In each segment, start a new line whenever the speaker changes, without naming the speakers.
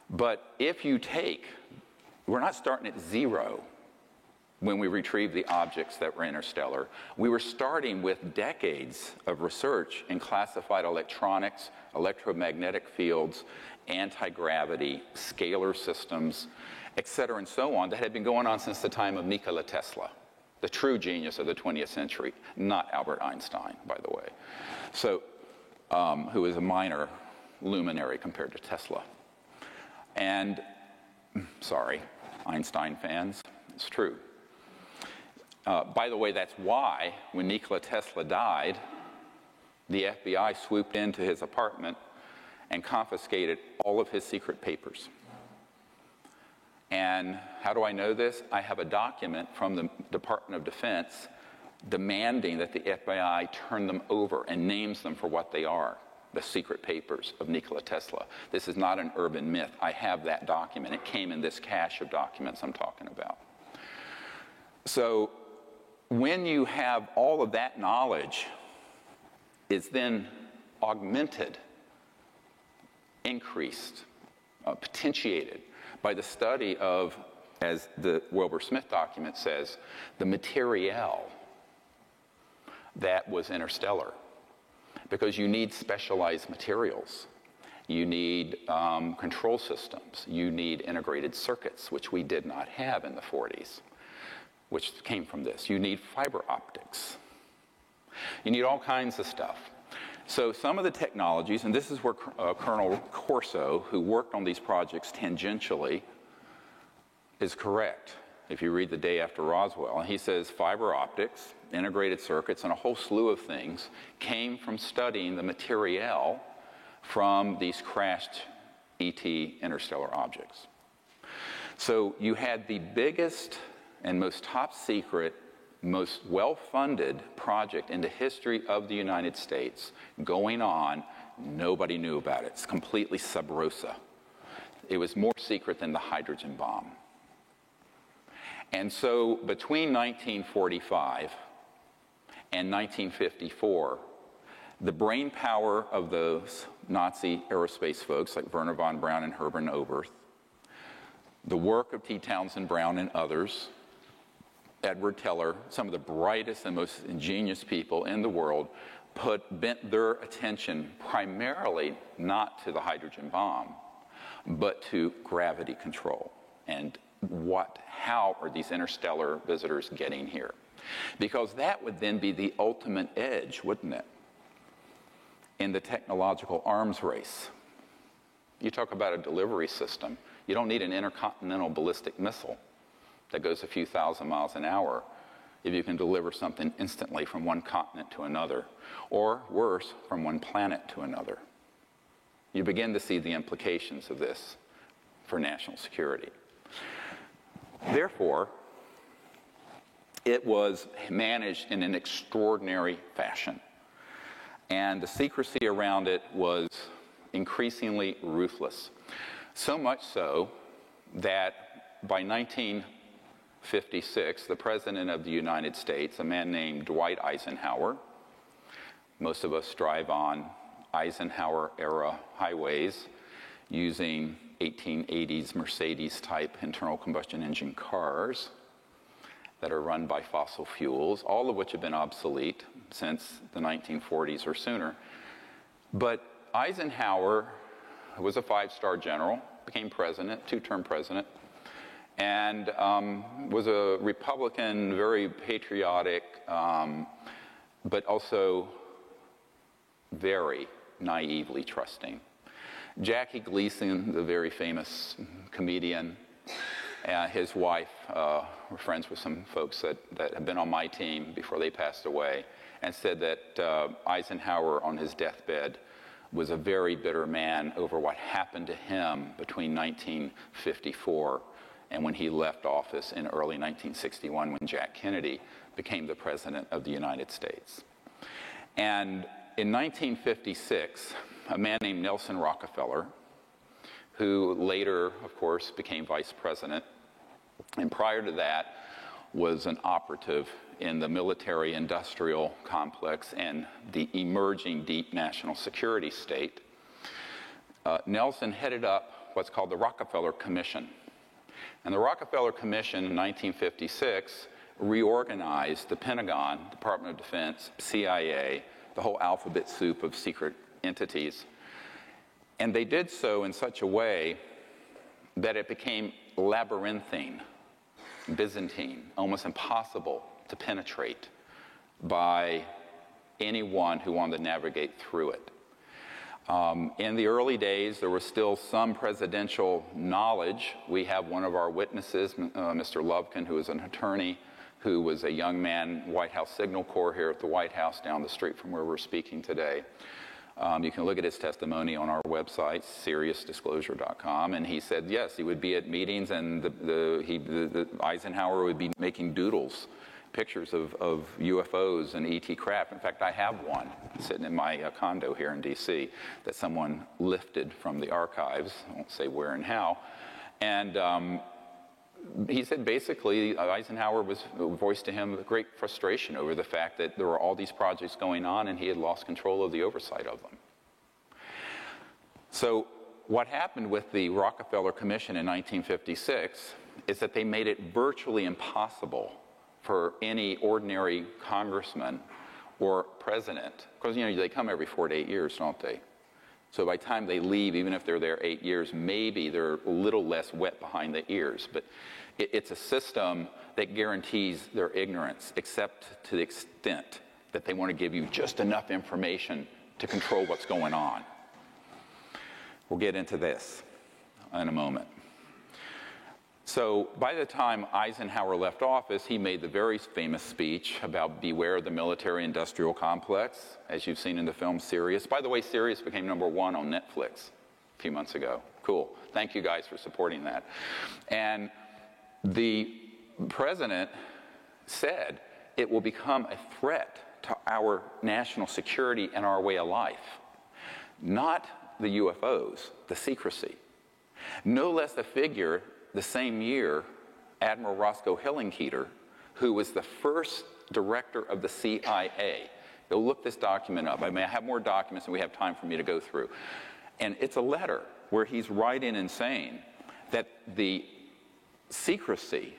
But if you we're not starting at zero when we retrieve the objects that were interstellar. We were starting with decades of research in classified electronics, electromagnetic fields, anti-gravity, scalar systems, et cetera, and so on, that had been going on since the time of Nikola Tesla, the true genius of the 20th century, not Albert Einstein, by the way, so who is a minor luminary compared to Tesla. And, sorry, Einstein fans, it's true. By the way, that's why when Nikola Tesla died, the FBI swooped into his apartment and confiscated all of his secret papers. And how do I know this? I have a document from the Department of Defense demanding that the FBI turn them over and names them for what they are, the secret papers of Nikola Tesla. This is not an urban myth. I have that document. It came in this cache of documents I'm talking about. So when you have all of that knowledge, it's then augmented, increased, potentiated by the study of, as the Wilbur-Smith document says, the material that was interstellar. Because you need specialized materials. You need control systems. You need integrated circuits, which we did not have in the 40s, which came from this. You need fiber optics. You need all kinds of stuff. So some of the technologies, and this is where Colonel Corso, who worked on these projects tangentially, is correct. If you read The Day After Roswell, he says fiber optics, integrated circuits, and a whole slew of things came from studying the materiel from these crashed ET interstellar objects. So you had the biggest and most top secret, most well-funded project in the history of the United States going on. Nobody knew about it. It's completely sub rosa. It was more secret than the hydrogen bomb. And so between 1945 and 1954, the brain power of those Nazi aerospace folks like Wernher von Braun and Hermann Oberth, the work of T. Townsend Brown and others, Edward Teller, some of the brightest and most ingenious people in the world, bent their attention primarily not to the hydrogen bomb, but to gravity control and how are these interstellar visitors getting here? Because that would then be the ultimate edge, wouldn't it, in the technological arms race. You talk about a delivery system. You don't need an intercontinental ballistic missile that goes a few thousand miles an hour if you can deliver something instantly from one continent to another, or worse, from one planet to another. You begin to see the implications of this for national security. Therefore, it was managed in an extraordinary fashion. And the secrecy around it was increasingly ruthless. So much so that by 1956, the President of the United States, a man named Dwight Eisenhower, most of us drive on Eisenhower-era highways using 1880s Mercedes-type internal combustion engine cars that are run by fossil fuels, all of which have been obsolete since the 1940s or sooner. But Eisenhower was a five-star general, became president, two-term president, and was a Republican, very patriotic, but also very naively trusting. Jackie Gleason, the very famous comedian, his wife were friends with some folks that had been on my team before they passed away, and said that Eisenhower on his deathbed was a very bitter man over what happened to him between 1954 and when he left office in early 1961 when Jack Kennedy became the President of the United States. And in 1956, a man named Nelson Rockefeller, who later, of course, became vice president, and prior to that was an operative in the military-industrial complex and the emerging deep national security state. Nelson headed up what's called the Rockefeller Commission. And the Rockefeller Commission in 1956 reorganized the Pentagon, Department of Defense, CIA, the whole alphabet soup of secret entities. And they did so in such a way that it became labyrinthine, Byzantine, almost impossible to penetrate by anyone who wanted to navigate through it. In the early days, there was still some presidential knowledge. We have one of our witnesses, Mr. Lovkin, who is an attorney, who was a young man, White House Signal Corps here at the White House down the street from where we're speaking today. You can look at his testimony on our website, seriousdisclosure.com, and he said, yes, he would be at meetings, and Eisenhower would be making doodles, pictures of UFOs and ET craft. In fact, I have one sitting in my condo here in D.C. that someone lifted from the archives. I won't say where and how. And he said basically Eisenhower voiced to him great frustration over the fact that there were all these projects going on and he had lost control of the oversight of them. So what happened with the Rockefeller Commission in 1956 is that they made it virtually impossible for any ordinary congressman or president, because they come every 4 to 8 years, don't they? So by the time they leave, even if they're there 8 years, maybe they're a little less wet behind the ears. But it's a system that guarantees their ignorance, except to the extent that they want to give you just enough information to control what's going on. We'll get into this in a moment. So by the time Eisenhower left office, he made the very famous speech about beware the military-industrial complex, as you've seen in the film Sirius. By the way, Sirius became #1 on Netflix a few months ago. Cool. Thank you guys for supporting that. And the president said it will become a threat to our national security and our way of life. Not the UFOs, the secrecy. No less a figure the same year, Admiral Roscoe Hillenkoetter, who was the first director of the CIA. Go look this document up. I have more documents than we have time for me to go through. And it's a letter where he's writing and saying that the secrecy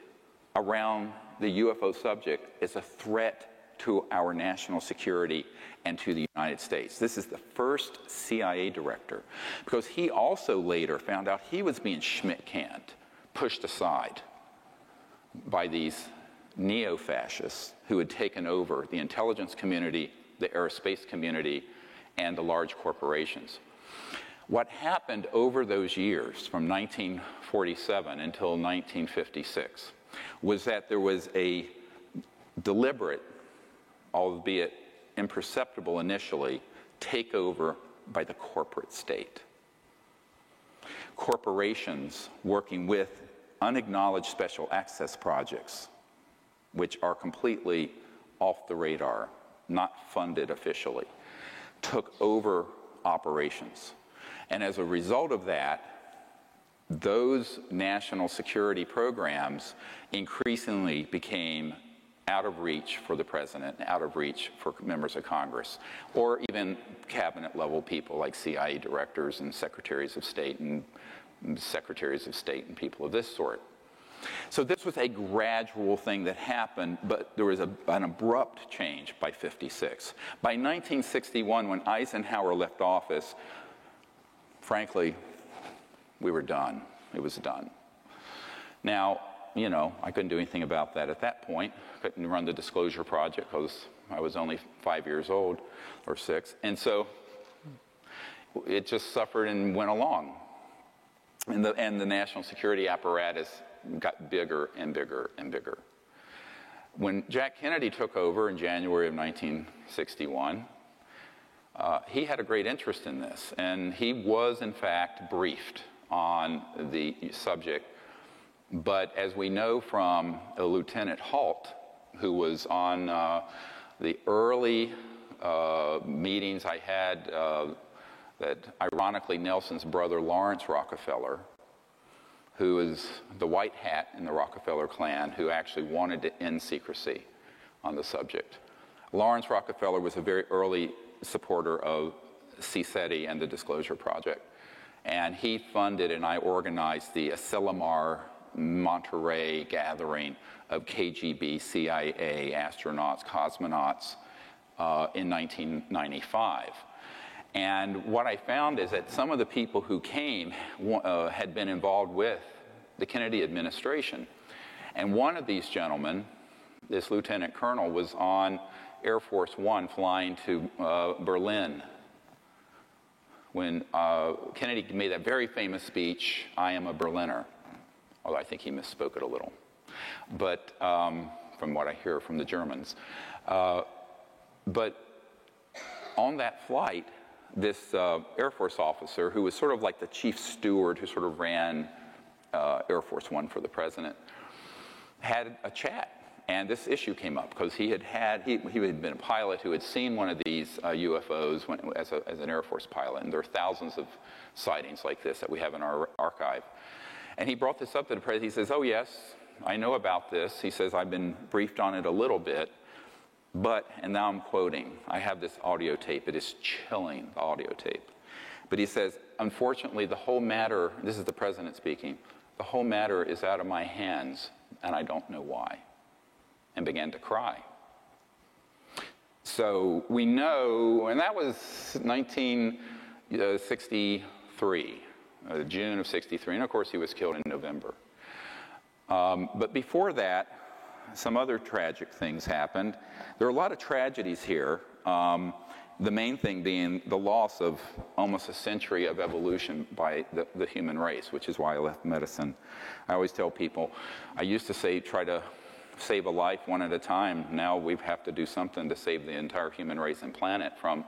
around the UFO subject is a threat to our national security and to the United States. This is the first CIA director, because he also later found out he was being Schmidt-canned, pushed aside by these neo-fascists who had taken over the intelligence community, the aerospace community, and the large corporations. What happened over those years, from 1947 until 1956, was that there was a deliberate, albeit imperceptible initially, takeover by the corporate state. Corporations working with unacknowledged special access projects, which are completely off the radar, not funded officially, took over operations. And as a result of that, those national security programs increasingly became out of reach for the president, out of reach for members of Congress, or even cabinet-level people like CIA directors and secretaries of state and people of this sort. So this was a gradual thing that happened, but there was an abrupt change by 56. By 1961, when Eisenhower left office, frankly, we were done. It was done. Now, I couldn't do anything about that at that point. Couldn't run the disclosure project because I was only 5 years old, or 6. And so it just suffered and went along. And the national security apparatus got bigger and bigger and bigger. When Jack Kennedy took over in January of 1961, he had a great interest in this. And he was, in fact, briefed on the subject. But as we know from Lieutenant Halt, who was on the early meetings I had that ironically Nelson's brother Lawrence Rockefeller, who is the white hat in the Rockefeller clan, who actually wanted to end secrecy on the subject. Lawrence Rockefeller was a very early supporter of CSETI and the Disclosure Project. And he funded and I organized the Asilomar Monterey gathering of KGB, CIA, astronauts, cosmonauts in 1995. And what I found is that some of the people who came had been involved with the Kennedy administration. And one of these gentlemen, this lieutenant colonel, was on Air Force One flying to Berlin when Kennedy made that very famous speech, "I am a Berliner," although I think he misspoke it a little, but from what I hear from the Germans. But on that flight, this Air Force officer, who was sort of like the chief steward who sort of ran Air Force One for the president, had a chat. And this issue came up because he had been a pilot who had seen one of these UFOs as an Air Force pilot. And there are thousands of sightings like this that we have in our archive. And he brought this up to the president. He says, "Oh, yes, I know about this." He says, "I've been briefed on it a little bit. But," and now I'm quoting, I have this audio tape. It is chilling, the audio tape. But he says, "Unfortunately, the whole matter," this is the president speaking, "the whole matter is out of my hands, and I don't know why," and began to cry. So we know, and that was 1963, June of 63, and of course he was killed in November. But before that, some other tragic things happened. There are a lot of tragedies here, the main thing being the loss of almost a century of evolution by the human race, which is why I left medicine. I always tell people, I used to say, try to save a life one at a time. Now we have to do something to save the entire human race and planet from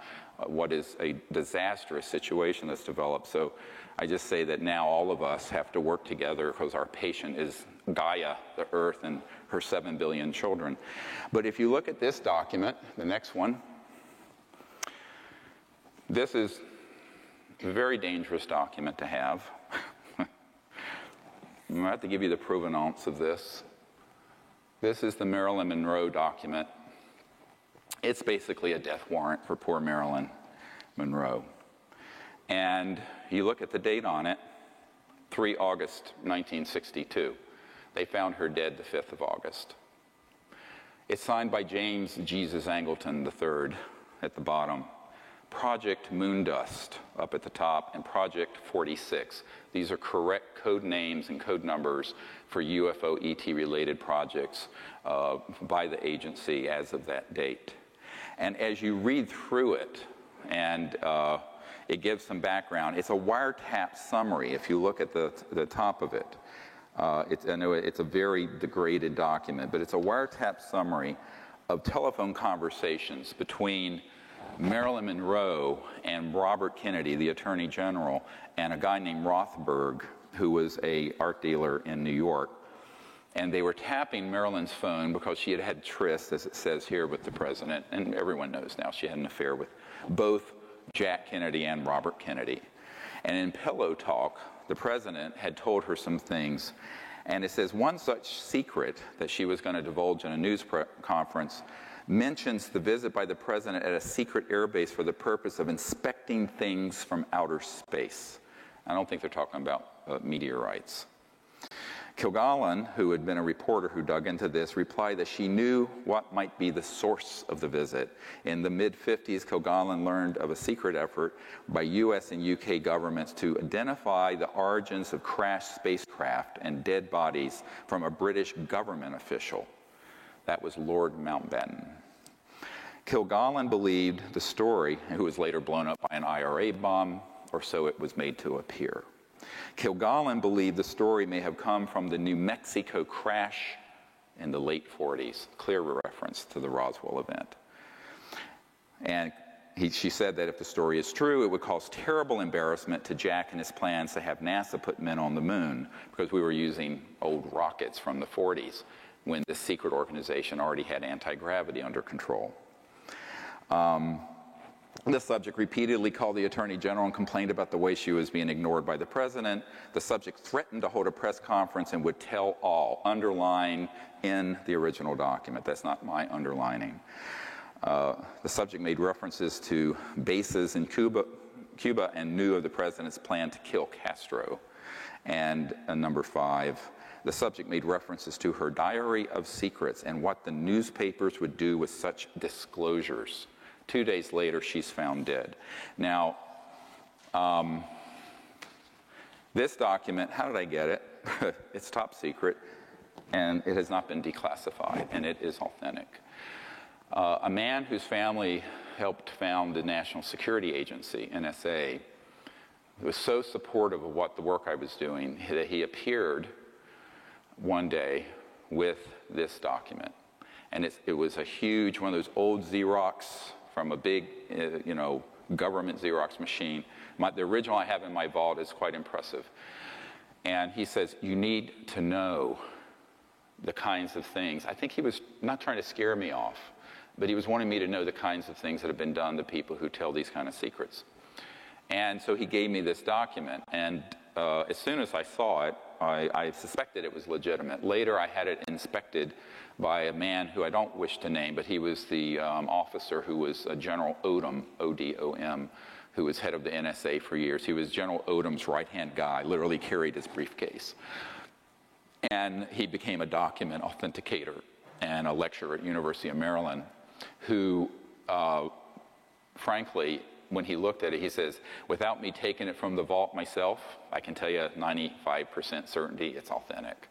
what is a disastrous situation that's developed. So I just say that now all of us have to work together because our patient is Gaia, the Earth, and her 7 billion children. But if you look at this document, the next one, this is a very dangerous document to have. I'm going to have to give you the provenance of this. This is the Marilyn Monroe document. It's basically a death warrant for poor Marilyn Monroe. And you look at the date on it, 3 August 1962. They found her dead the 5th of August. It's signed by James Jesus Angleton III at the bottom. Project Moondust up at the top, and Project 46. These are correct code names and code numbers for UFO ET-related projects by the agency as of that date. And as you read through it, and it gives some background, it's a wiretap summary if you look at the top of it. I know it's a very degraded document, but it's a wiretap summary of telephone conversations between Marilyn Monroe and Robert Kennedy, the Attorney General, and a guy named Rothberg, who was an art dealer in New York. And they were tapping Marilyn's phone because she had had tryst, as it says here, with the president. And everyone knows now she had an affair with both Jack Kennedy and Robert Kennedy. And in pillow talk, the president had told her some things. And it says one such secret that she was going to divulge in a news conference mentions the visit by the president at a secret airbase for the purpose of inspecting things from outer space. I don't think they're talking about meteorites. Kilgallen, who had been a reporter who dug into this, replied that she knew what might be the source of the visit. In the mid-50s, Kilgallen learned of a secret effort by U.S. and U.K. governments to identify the origins of crashed spacecraft and dead bodies from a British government official. That was Lord Mountbatten. Kilgallen believed the story, who was later blown up by an IRA bomb, or so it was made to appear. Kilgallen believed the story may have come from the New Mexico crash in the late 40s, clear reference to the Roswell event. And she said that if the story is true, it would cause terrible embarrassment to Jack and his plans to have NASA put men on the moon, because we were using old rockets from the 40s when this secret organization already had anti-gravity under control. The subject repeatedly called the Attorney General and complained about the way she was being ignored by the president. The subject threatened to hold a press conference and would tell all, underline in the original document. That's not my underlining. The subject made references to bases in Cuba, Cuba and knew of the president's plan to kill Castro. And number 5, the subject made references to her diary of secrets and what the newspapers would do with such disclosures. 2 days later, she's found dead. Now, this document, how did I get it? It's top secret, and it has not been declassified, and it is authentic. A man whose family helped found the National Security Agency, NSA, was so supportive of what the work I was doing that he appeared one day with this document. And it was a huge, one of those old Xerox from a big, government Xerox machine. The original I have in my vault is quite impressive. And he says, you need to know the kinds of things. I think he was not trying to scare me off, but he was wanting me to know the kinds of things that have been done to people who tell these kind of secrets. And so he gave me this document, and as soon as I saw it, I suspected it was legitimate. Later, I had it inspected by a man who I don't wish to name, but he was the officer who was General Odom, O-D-O-M, who was head of the NSA for years. He was General Odom's right-hand guy, literally carried his briefcase. And he became a document authenticator and a lecturer at University of Maryland who, frankly, when he looked at it, he says, without me taking it from the vault myself, I can tell you 95% certainty it's authentic,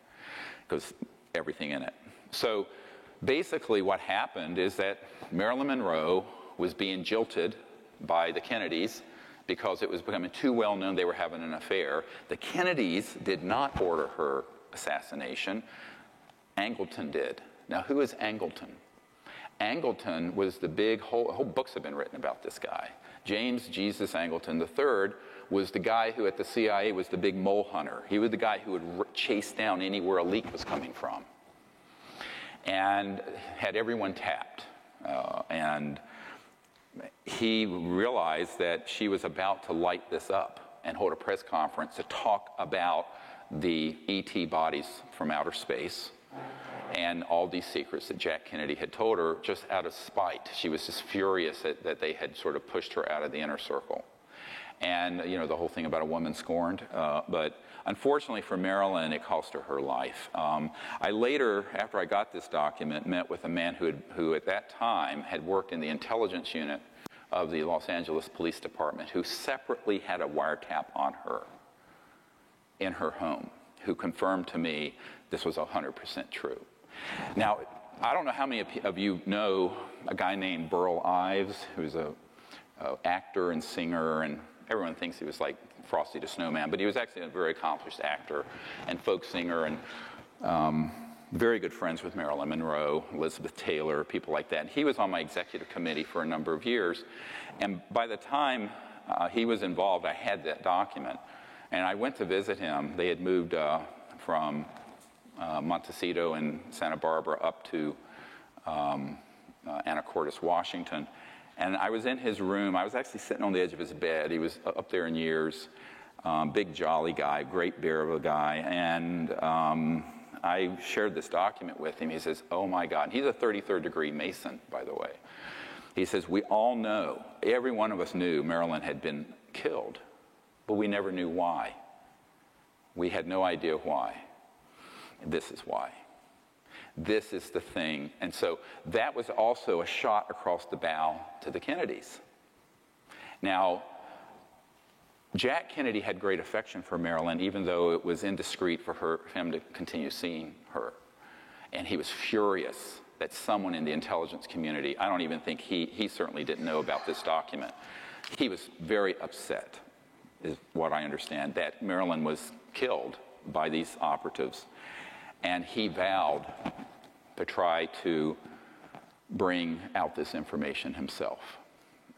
because everything in it. So basically what happened is that Marilyn Monroe was being jilted by the Kennedys because it was becoming too well known they were having an affair. The Kennedys did not order her assassination. Angleton did. Now, who is Angleton? Angleton was the big, whole books have been written about this guy. James Jesus Angleton III was the guy who at the CIA was the big mole hunter. He was the guy who would chase down anywhere a leak was coming from and had everyone tapped. And he realized that she was about to light this up and hold a press conference to talk about the ET bodies from outer space and all these secrets that Jack Kennedy had told her just out of spite. She was just furious that they had sort of pushed her out of the inner circle. And, the whole thing about a woman scorned. But unfortunately for Marilyn, it cost her her life. I later, after I got this document, met with a man who at that time had worked in the intelligence unit of the Los Angeles Police Department, who separately had a wiretap on her in her home, who confirmed to me this was 100% true. Now, I don't know how many of you know a guy named Burl Ives, who's an actor and singer, and everyone thinks he was like Frosty the Snowman, but he was actually a very accomplished actor and folk singer, and very good friends with Marilyn Monroe, Elizabeth Taylor, people like that. And he was on my executive committee for a number of years, and by the time he was involved, I had that document, and I went to visit him. They had moved from Montecito and Santa Barbara up to Anacortes, Washington. And I was in his room. I was actually sitting on the edge of his bed. He was up there in years, big jolly guy, great bear of a guy. And I shared this document with him. He says, oh my God. And he's a 33rd degree Mason, by the way. He says, we all know, every one of us knew Marilyn had been killed, but we never knew why. We had no idea why. This is why. This is the thing. And so that was also a shot across the bow to the Kennedys. Now, Jack Kennedy had great affection for Marilyn, even though it was indiscreet for him to continue seeing her. And he was furious that someone in the intelligence community, I don't even think he certainly didn't know about this document. He was very upset, is what I understand, that Marilyn was killed by these operatives. And he vowed to try to bring out this information himself.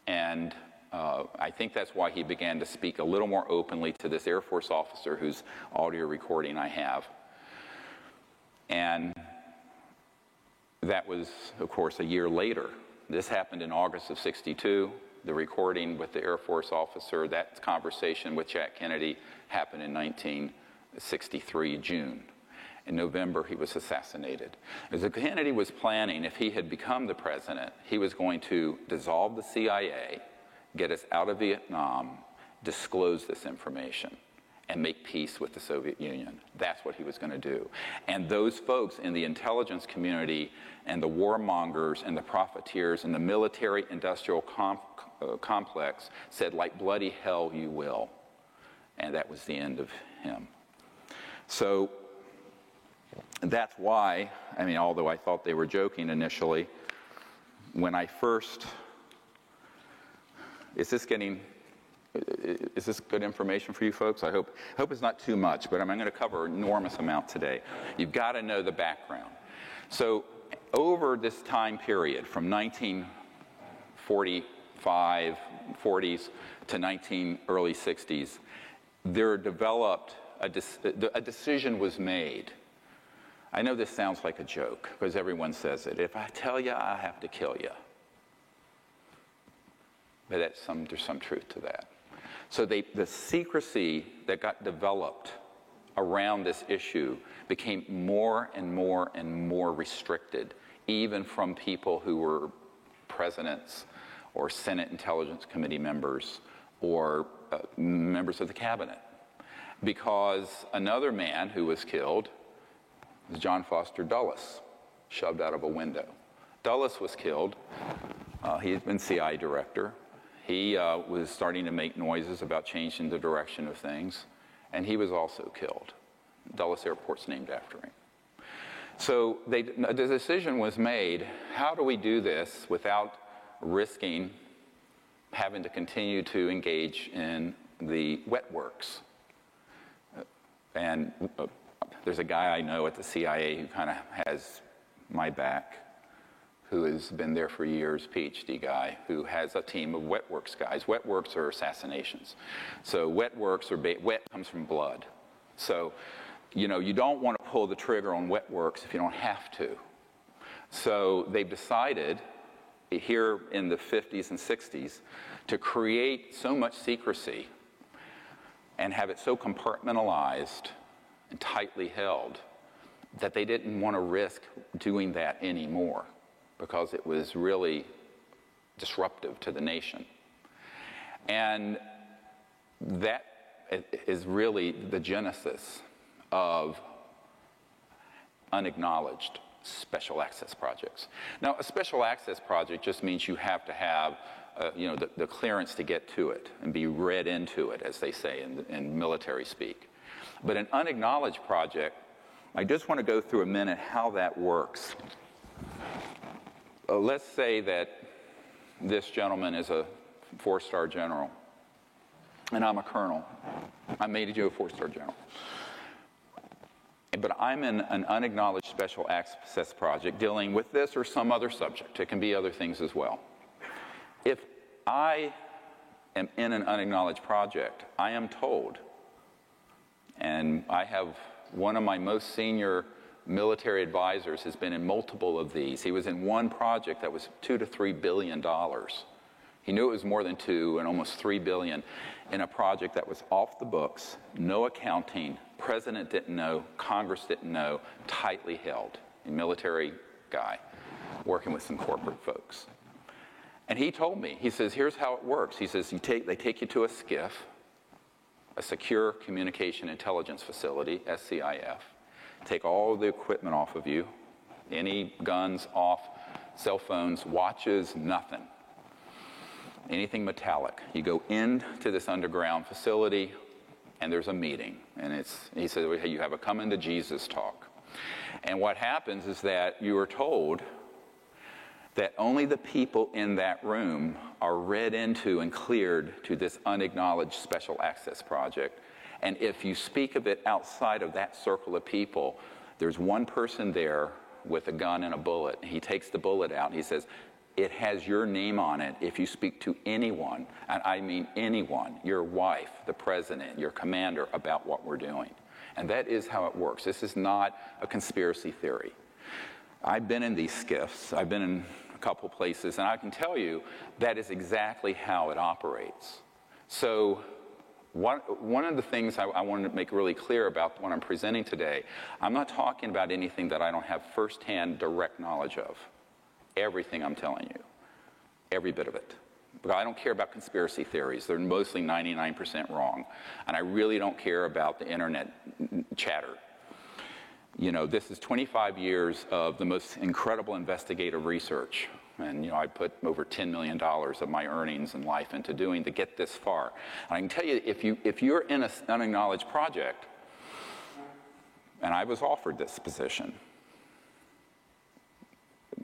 And I think that's why he began to speak a little more openly to this Air Force officer whose audio recording I have. And that was, of course, a year later. This happened in August of '62. The recording with the Air Force officer, that conversation with Jack Kennedy happened in 1963, June. In November, he was assassinated. As Kennedy was planning, if he had become the president, he was going to dissolve the CIA, get us out of Vietnam, disclose this information and make peace with the Soviet Union. That's what he was going to do. And those folks in the intelligence community and the warmongers and the profiteers and the military-industrial complex said, like bloody hell you will. And that was the end of him. So that's why, I mean, although I thought they were joking initially, when I first, is this good information for you folks? I hope it's not too much, but I'm going to cover an enormous amount today. You've got to know the background. So over this time period, from 1945, 40s to early 60s, there developed, a decision was made. I know this sounds like a joke, because everyone says it. If I tell you, I have to kill you. But there's some truth to that. So the secrecy that got developed around this issue became more and more and more restricted, even from people who were presidents or Senate Intelligence Committee members or members of the cabinet. Because another man who was killed was John Foster Dulles, shoved out of a window. Dulles was killed. He had been CIA director. He was starting to make noises about changing the direction of things, and he was also killed. Dulles Airport's named after him. So the decision was made, how do we do this without risking having to continue to engage in the wet works? And there's a guy I know at the CIA who kind of has my back, who has been there for years, PhD guy, who has a team of wet works guys. Wet works are assassinations. So wet works are, wet comes from blood. So, you know, you don't want to pull the trigger on wet works if you don't have to. So they've decided here in the 50s and 60s to create so much secrecy and have it so compartmentalized and tightly held that they didn't want to risk doing that anymore, because it was really disruptive to the nation. And that is really the genesis of unacknowledged special access projects. Now, a special access project just means you have to have the clearance to get to it and be read into it, as they say in military speak. But an unacknowledged project, I just want to go through a minute how that works. Let's say that this gentleman is a 4-star general, and I'm a colonel. I made you a 4-star general. But I'm in an unacknowledged special access project dealing with this or some other subject. It can be other things as well. If I am in an unacknowledged project, I am told, and I have one of my most senior military advisors has been in multiple of these. He was in one project that was $2 to $3 billion. He knew it was more than 2 and almost 3 billion in a project that was off the books, no accounting, president didn't know, Congress didn't know, tightly held. A military guy working with some corporate folks. And he told me, he says, here's how it works. He says, they take you to a SCIF, a Secure Communication Intelligence Facility, SCIF, take all the equipment off of you, any guns off, cell phones, watches, nothing. Anything metallic. You go into this underground facility, and there's a meeting. And he said, hey, you have a come into Jesus talk. And what happens is that you are told that only the people in that room are read into and cleared to this unacknowledged special access project. And if you speak of it outside of that circle of people, there's one person there with a gun and a bullet. He takes the bullet out and he says, it has your name on it if you speak to anyone, and I mean anyone, your wife, the president, your commander, about what we're doing. And that is how it works. This is not a conspiracy theory. I've been in these SCIFs. I've been in a couple places, and I can tell you that is exactly how it operates. So one of the things I wanted to make really clear about what I'm presenting today, I'm not talking about anything that I don't have firsthand direct knowledge of. Everything I'm telling you, every bit of it. Because I don't care about conspiracy theories. They're mostly 99% wrong. And I really don't care about the internet chatter. You know, this is 25 years of the most incredible investigative research. And, you know, I put over $10 million of my earnings and life into doing to get this far. And I can tell you, if you're in an unacknowledged project, and I was offered this position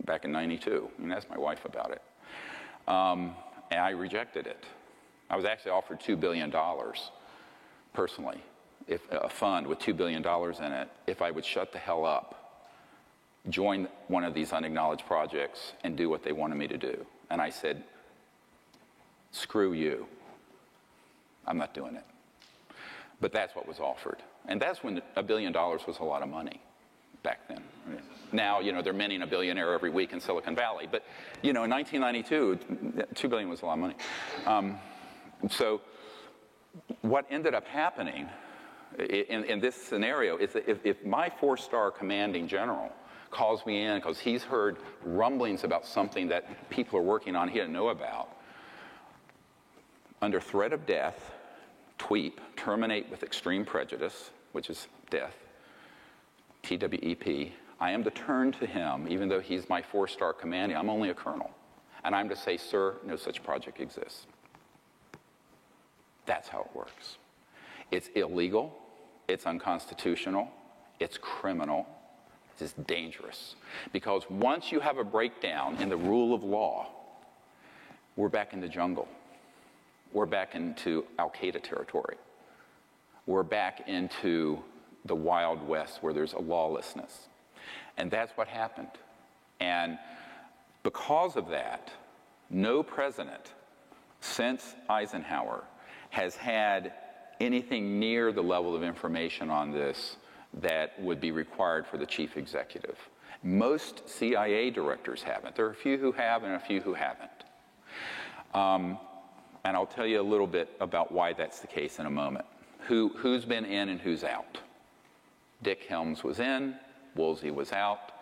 back in '92, and asked my wife about it, and I rejected it. I was actually offered $2 billion personally, if a fund with $2 billion in it, if I would shut the hell up, join one of these unacknowledged projects and do what they wanted me to do. And I said, screw you. I'm not doing it. But that's what was offered. And that's when $1 billion was a lot of money back then. Now, you know, they're minting a billionaire every week in Silicon Valley. But, you know, in 1992, $2 billion was a lot of money. So what ended up happening in this scenario is that if my 4-star commanding general calls me in because he's heard rumblings about something that people are working on he didn't know about, under threat of death, TWEEP, terminate with extreme prejudice, which is death, TWEP, I am to turn to him, even though he's my 4-star commanding, I'm only a colonel, and I'm to say, sir, no such project exists. That's how it works. It's illegal, it's unconstitutional, it's criminal, it's dangerous. Because once you have a breakdown in the rule of law, we're back in the jungle. We're back into Al-Qaeda territory. We're back into the Wild West where there's a lawlessness. And that's what happened. And because of that, no president since Eisenhower has had anything near the level of information on this that would be required for the chief executive. Most CIA directors haven't. There are a few who have and a few who haven't. And I'll tell you a little bit about why that's the case in a moment. Who's been in and who's out? Dick Helms was in, Woolsey was out.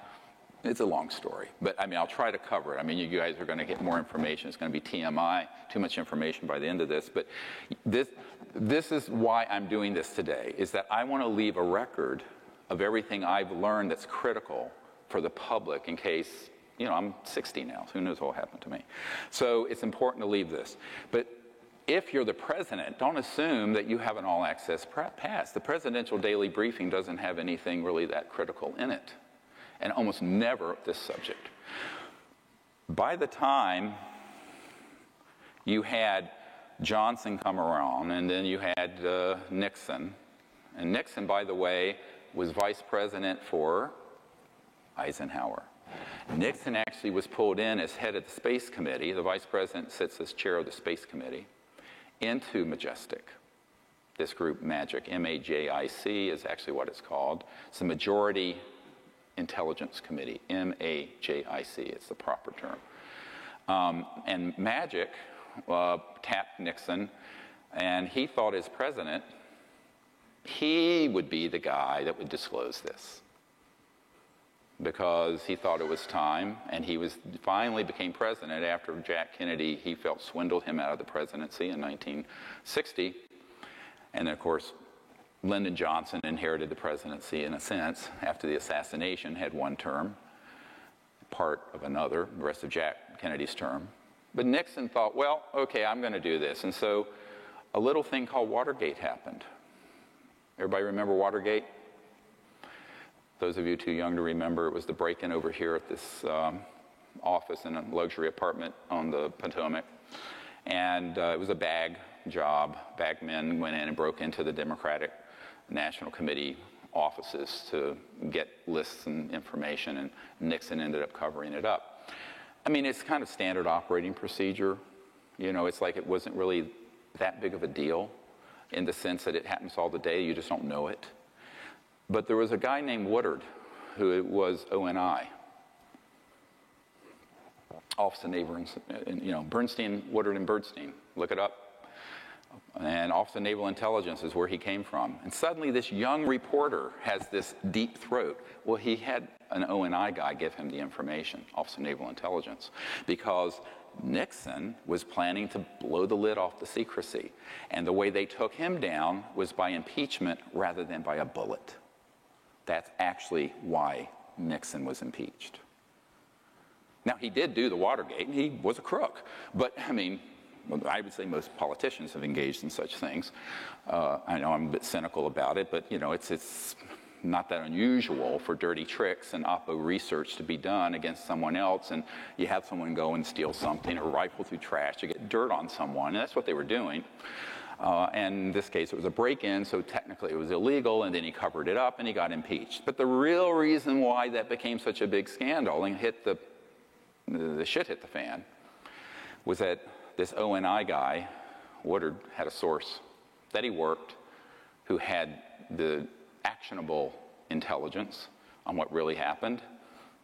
It's a long story, but I mean, I'll try to cover it. I mean, you guys are going to get more information. It's going to be TMI, too much information by the end of this. But this is why I'm doing this today, is that I want to leave a record of everything I've learned that's critical for the public in case, you know, I'm 60 now, so who knows what will happen to me. So it's important to leave this. But if you're the president, don't assume that you have an all-access pass. The presidential daily briefing doesn't have anything really that critical in it, and almost never this subject. By the time you had Johnson come around, and then you had Nixon, and Nixon, by the way, was vice president for Eisenhower. Nixon actually was pulled in as head of the Space Committee. The vice president sits as chair of the Space Committee, into Majestic. This group, MAGIC, M-A-J-I-C, is actually what it's called. It's the Majority Intelligence Committee, M-A-J-I-C, it's the proper term. And MAGIC tapped Nixon, and he thought as president, he would be the guy that would disclose this, because he thought it was time, and he finally became president after Jack Kennedy, he felt, swindled him out of the presidency in 1960. And then, of course, Lyndon Johnson inherited the presidency in a sense after the assassination, had one term, part of another, the rest of Jack Kennedy's term. But Nixon thought, well, okay, I'm going to do this. And so a little thing called Watergate happened. Everybody remember Watergate? Those of you too young to remember, it was the break-in over here at this office in a luxury apartment on the Potomac. And it was a bag job. Bag men went in and broke into the Democratic National Committee offices to get lists and information, and Nixon ended up covering it up. I mean, it's kind of standard operating procedure. You know, it's like it wasn't really that big of a deal in the sense that it happens all the day, you just don't know it. But there was a guy named Woodard who was ONI, Office of Naval, you know, Bernstein, Woodard and Bernstein, look it up. And Office of Naval Intelligence is where he came from. And suddenly this young reporter has this deep throat. Well, he had an ONI guy give him the information, Office of Naval Intelligence, because Nixon was planning to blow the lid off the secrecy. And the way they took him down was by impeachment rather than by a bullet. That's actually why Nixon was impeached. Now, he did do the Watergate, and he was a crook. But, I mean, I would say most politicians have engaged in such things. I know I'm a bit cynical about it, but, you know, it's not that unusual for dirty tricks and oppo research to be done against someone else, and you have someone go and steal something or rifle through trash to get dirt on someone, and that's what they were doing. And in this case, it was a break-in, so technically it was illegal, and then he covered it up and he got impeached. But the real reason why that became such a big scandal and the shit hit the fan was that this ONI guy, Woodard, had a source that he worked who had the actionable intelligence on what really happened,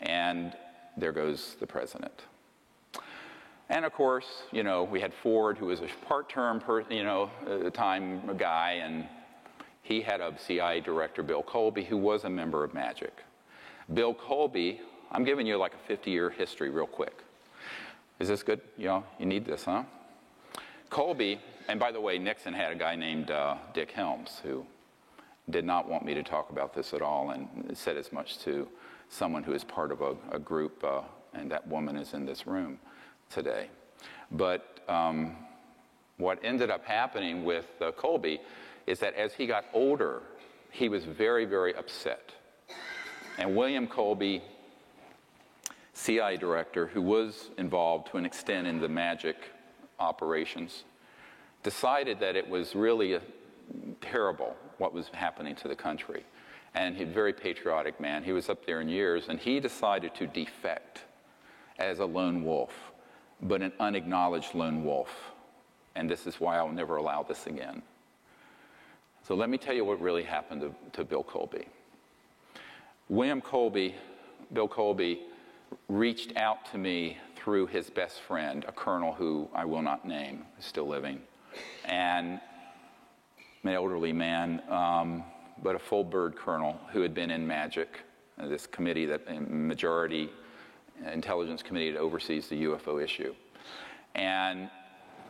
and there goes the president. And of course, you know, we had Ford, who was a part-term, time guy, and he had a CIA director, Bill Colby, who was a member of MAGIC. Bill Colby, I'm giving you like a 50-year history real quick. Is this good? You know, you need this, huh? Colby, and by the way, Nixon had a guy named Dick Helms, who did not want me to talk about this at all, and said as much to someone who is part of a group, and that woman is in this room today. But what ended up happening with Colby is that as he got older, he was very, very upset. And William Colby, CIA director, who was involved to an extent in the MAGIC operations, decided that it was really terrible what was happening to the country. And he's a very patriotic man. He was up there in years, and he decided to defect as a lone wolf, but an unacknowledged lone wolf. And this is why I'll never allow this again. So let me tell you what really happened to Bill Colby. Bill Colby, reached out to me through his best friend, a colonel who I will not name, is still living, and an elderly man, but a full-bird colonel who had been in MAGIC, this committee, that majority intelligence committee that oversees the UFO issue. And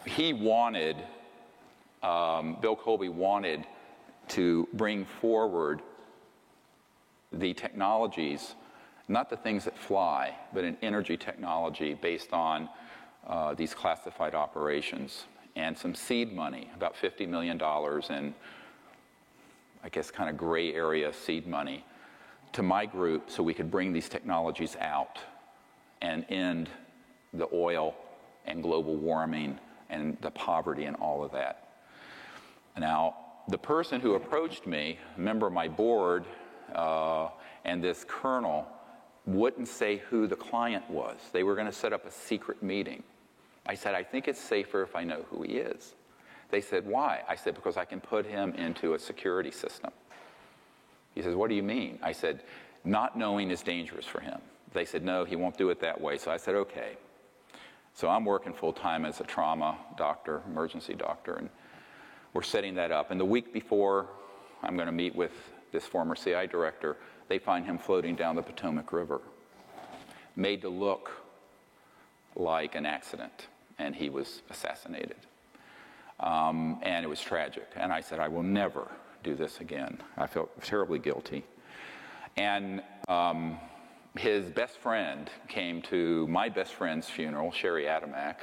he wanted, Bill Colby wanted to bring forward the technologies, not the things that fly, but an energy technology based on these classified operations, and some seed money, about $50 million in, I guess, kind of gray area seed money, to my group so we could bring these technologies out and end the oil and global warming and the poverty and all of that. Now, the person who approached me, a member of my board, and this colonel, wouldn't say who the client was. They were going to set up a secret meeting. I said, I think it's safer if I know who he is. They said, why? I said, because I can put him into a security system. He says, what do you mean? I said, not knowing is dangerous for him. They said, no, he won't do it that way. So I said, okay. So I'm working full-time as a trauma doctor, emergency doctor, and we're setting that up. And the week before I'm going to meet with this former CI director, they find him floating down the Potomac River, made to look like an accident, and he was assassinated. And it was tragic. And I said, I will never do this again. I felt terribly guilty. And his best friend came to my best friend's funeral, Sherry Adamak,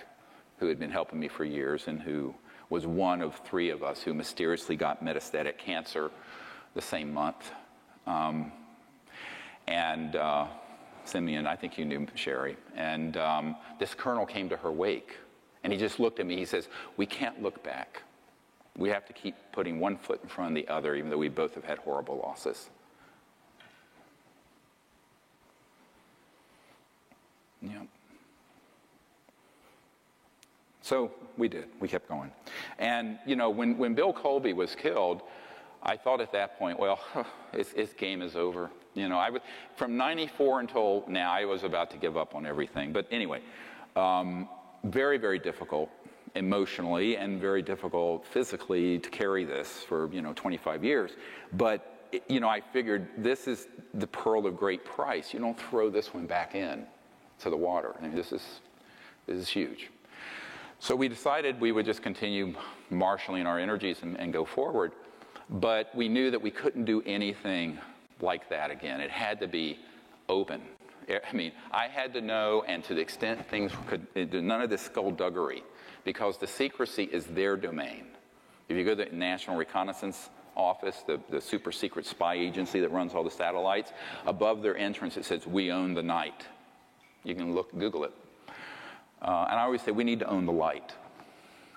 who had been helping me for years and who was one of 3 of us who mysteriously got metastatic cancer the same month. Simeon, I think you knew Sherry. And this colonel came to her wake, and he just looked at me. He says, we can't look back. We have to keep putting one foot in front of the other, even though we both have had horrible losses. Yeah. So we did. We kept going. And, you know, when Bill Colby was killed, I thought at that point, well, his game is over. You know, from 94 until now, I was about to give up on everything. But anyway, very, very difficult emotionally and very difficult physically to carry this for, 25 years. But, I figured this is the pearl of great price. You don't throw this one back in to the water. I mean, this is This is huge. So we decided we would just continue marshaling our energies and go forward, but we knew that we couldn't do anything like that again. It had to be open. I mean, I had to know, and to the extent things could, none of this skullduggery, because the secrecy is their domain. If you go to the National Reconnaissance Office, the super secret spy agency that runs all the satellites, above their entrance it says, "We own the night." You can Google it. And I always say, we need to own the light.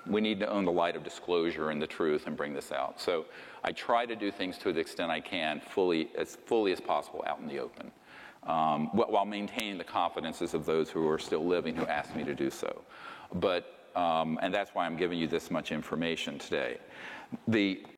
We need to own the light of disclosure and the truth and bring this out. So I try to do things to the extent I can, as fully as possible out in the open, while maintaining the confidences of those who are still living who asked me to do so. But, and that's why I'm giving you this much information today.